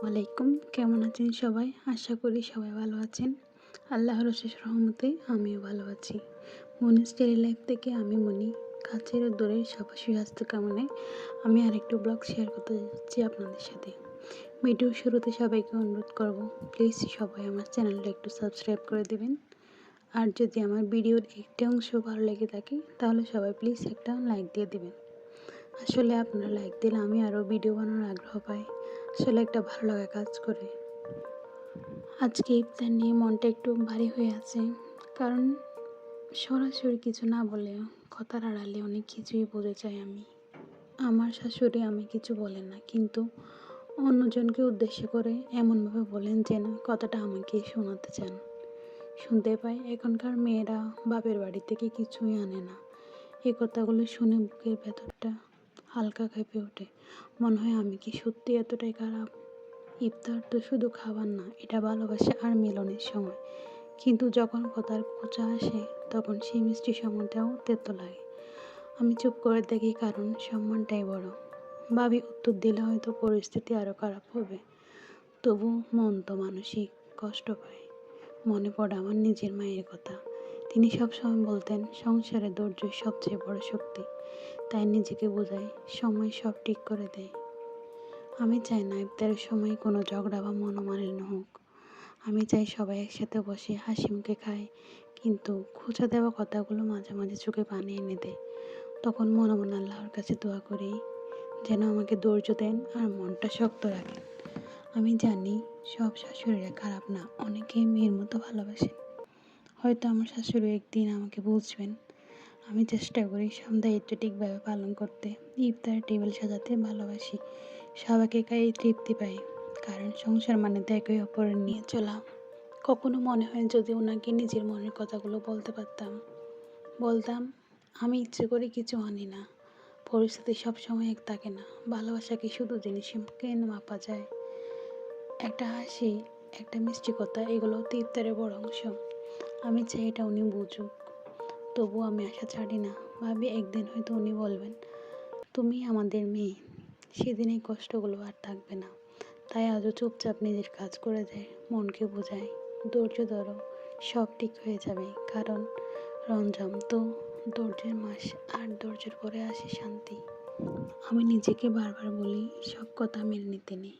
ওয়ালাইকুম, কেমন আছেন সবাই? আশা করি সবাই ভালো আছেন। আল্লাহর অশেষ রহমতে আমিও ভালো আছি। মনিস ডেইলি লাইফ থেকে আমি মনি। কাছের ও দূরের সবার সুস্বাস্থ্য কামনায় আমি আরেকটু ব্লগ শেয়ার করতে যাচ্ছি আপনাদের সাথে। ভিডিওর শুরুতে সবাইকে অনুরোধ করব, প্লিজ সবাই আমার চ্যানেলটা একটু সাবস্ক্রাইব করে দেবেন। আর যদি আমার ভিডিওর একটি অংশ ভালো লেগে থাকে তাহলে সবাই প্লিজ একটা লাইক দিয়ে দেবেন। আসলে আপনারা লাইক দিলে আমি আরও ভিডিও বানানোর আগ্রহ পাই। আসলে একটা ভালো লাগা কাজ করে। আজকে ইফতার নিয়ে মনটা একটু ভারী হয়ে আছে, কারণ সরাসরি কিছু না বলেও কথার আড়ালে অনেক কিছুই বলে যাই আমি। আমার শাশুড়ি আমি কিছু বলেন না, কিন্তু অন্যজনকে উদ্দেশ্য করে এমনভাবে বলেন যে না কথাটা আমাকেই শোনাতে চান। শুনতে পাই এখনকার মেয়েরা বাপের বাড়ি থেকে কিছুই আনে না। এই কথাগুলো শুনে বুকের ভেতরটা হালকা কেঁপে ওঠে। মনে হয় আমি কি সত্যি এতটাই খারাপ? ইফতার তো শুধু খাবার না, এটা ভালোবাসা আর মিলনের সময়। কিন্তু যখন কথার খোঁচা আসে তখন সেই মিষ্টি সময়টাও তেতো লাগে। আমি চুপ করে দেখি, কারণ সম্মানটাই বড়। ভাবি উত্তর দিলে হয়তো পরিস্থিতি আরও খারাপ হবে, তবু মন তো মানসিক কষ্ট পায়। মনে পড়ে আমার নিজের মায়ের কথা। তিনি সবসময় বলতেন সংসারে ধৈর্যই সবচেয়ে বড় শক্তি। তাই নিজেকে বোঝায় সময় সব ঠিক করে দেয়। আমি চাই না ইফতারের সময় কোনো ঝগড়া বা মনোমালিন্য হোক। আমি চাই সবাই একসাথে বসে হাসি মুখে খায়, কিন্তু খোঁচা দেওয়া কথাগুলো মাঝে মাঝে চোখে পানি এনে দেয়। তখন মনে মনে আল্লাহর কাছে দোয়া করি যেন আমাকে ধৈর্য দেন আর মনটা শক্ত রাখেন। আমি জানি সব শাশুড়িরা খারাপ না, অনেকেই মেয়ের মতো ভালোবাসেন। হয়তো আমার শাশুড়ি একদিন আমাকে বুঝবেন। আমি চেষ্টা করি সব দায়িত্ব ঠিকভাবে পালন করতে। ইফতার টেবিল সাজাতে ভালোবাসি, সবাইকে খাইয়ে তৃপ্তি পাই, কারণ সংসার মানে তো একে অপরের নিয়ে চলা। কখনো মনে হয় যদি ওনাকে নিজের মনের কথাগুলো বলতে পারতাম, বলতাম আমি ইচ্ছে করে কিছু আনি না, পরিস্থিতি সবসময় এক থাকে না, ভালোবাসাকে শুধু জিনিসে কেন মাপা যায়? একটা হাসি, একটা মিষ্টি কথা, এগুলো তো ইফতারের বড় অংশ। আমি চাই এটা উনি বুঝুক। তবুও আমি আশা ছাড়ি না। ভাবি একদিন হয়তো উনি বলবেন তুমি আমাদের মেয়ে, সেদিন এই কষ্টগুলো আর থাকবে না। তাই আজও চুপচাপ নিজের কাজ করে যায়, মনকে বোঝায় ধৈর্য ধরো, সব ঠিক হয়ে যাবে। কারণ রমজান তো ধৈর্যের মাস, আর ধৈর্যের পরে আসে শান্তি। আমি নিজেকে বারবার বলি সব কথা মেনে নিতে নেই,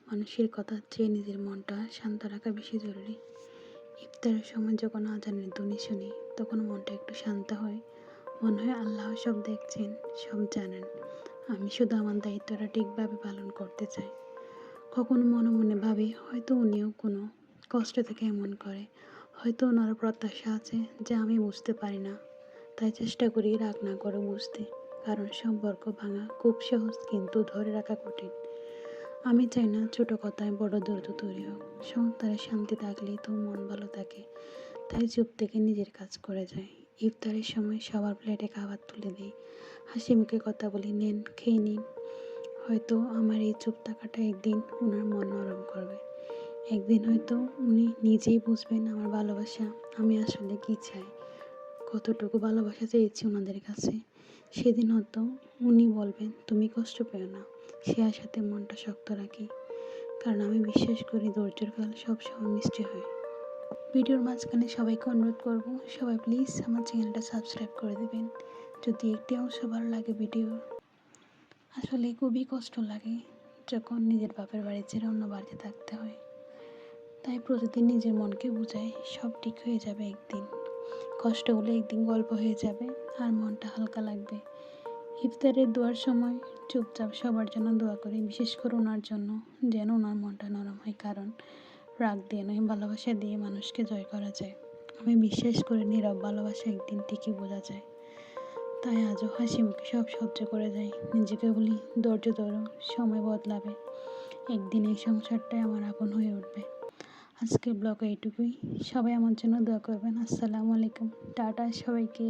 মানুষের কথা চেয়ে নিজের মনটা শান্ত রাখা বেশি জরুরি। ইফতারের সময় যখন আজানের ধ্বনি শুনি তখন মনটা একটু শান্ত হয়। মনে হয় আল্লাহ সব দেখছেন, সব জানেন। আমি শুধু আমার দায়িত্বটা ঠিকভাবে পালন করতে চাই। কখনো মনে মনে ভাবি হয়তো উনিও কোনো কষ্ট থেকে এমন করে, হয়তো ওনার প্রত্যাশা আছে যা আমি বুঝতে পারি না। তাই চেষ্টা করি রাগ না করে বুঝতে, কারণ সম্পর্ক ভাঙা খুব সহজ কিন্তু ধরে রাখা কঠিন। আমি চাই না ছোট কথায় বড় দূরত্ব তৈরি হোক। সংসারে শান্তি থাকলেই তো মন ভালো থাকে। তাই চুপ থেকে নিজের কাজ করে যায়। ইফতারের সময় সবার প্লেটে খাবার তুলে দিই, হাসি মুখে কথা বলি নেন খেয়ে নিন। হয়তো আমার এই চুপ থাকাটা একদিন ওনার মন নরম করবে। একদিন হয়তো উনি নিজেই বুঝবেন আমার ভালোবাসা আমি আসলে কী চাই, কতটুকু ভালোবাসা চেয়েছি ওনাদের কাছে। সেদিন হয়তো উনি বলবেন তুমি কষ্ট পেও না। সে আশাতে মনটা শক্ত রাখি, কারণ আমি বিশ্বাস করি ধৈর্যের ফল সবসময় মিষ্টি হয়। ভিডিওর মাঝখানে সবাইকে অনুরোধ করব, সবাই প্লিজ আমার চ্যানেলটা সাবস্ক্রাইব করে দেবেন। যদি একটি অংশ ভালো লাগে ভিডিও, আসলে খুবই কষ্ট লাগে যখন নিজের বাপের বাড়ি ছেড়ে অন্য বাড়িতে থাকতে হয়। তাই প্রতিদিন নিজের মনকে বোঝাই সব ঠিক হয়ে যাবে একদিন, কষ্টগুলো একদিন গল্প হয়ে যাবে আর মনটা হালকা লাগবে। ইফতারের দোয়ার সময় চুপচাপ সবার জন্য দোয়া করি, বিশেষ করে ওনার জন্য, যেন ওনার মনটা নরম হয়। কারণ রাগ দিয়ে নয়, ভালোবাসা দিয়ে মানুষকে জয় করা যায়। আমি বিশ্বাস করি নীরব ভালোবাসা একদিন ঠিকই বোঝা যায়। তাই আজও হাসি মুখে সব সহ্য করে যাই, নিজেকে বলি ধৈর্য ধরো, সময় বদলাবে, একদিন এই সংসারটাই আমার আপন হয়ে উঠবে। আজকের ব্লগে এইটুকুই। সবাই আমার জন্য দোয়া করবেন। আসসালামু আলাইকুম, টাটা সবাইকে।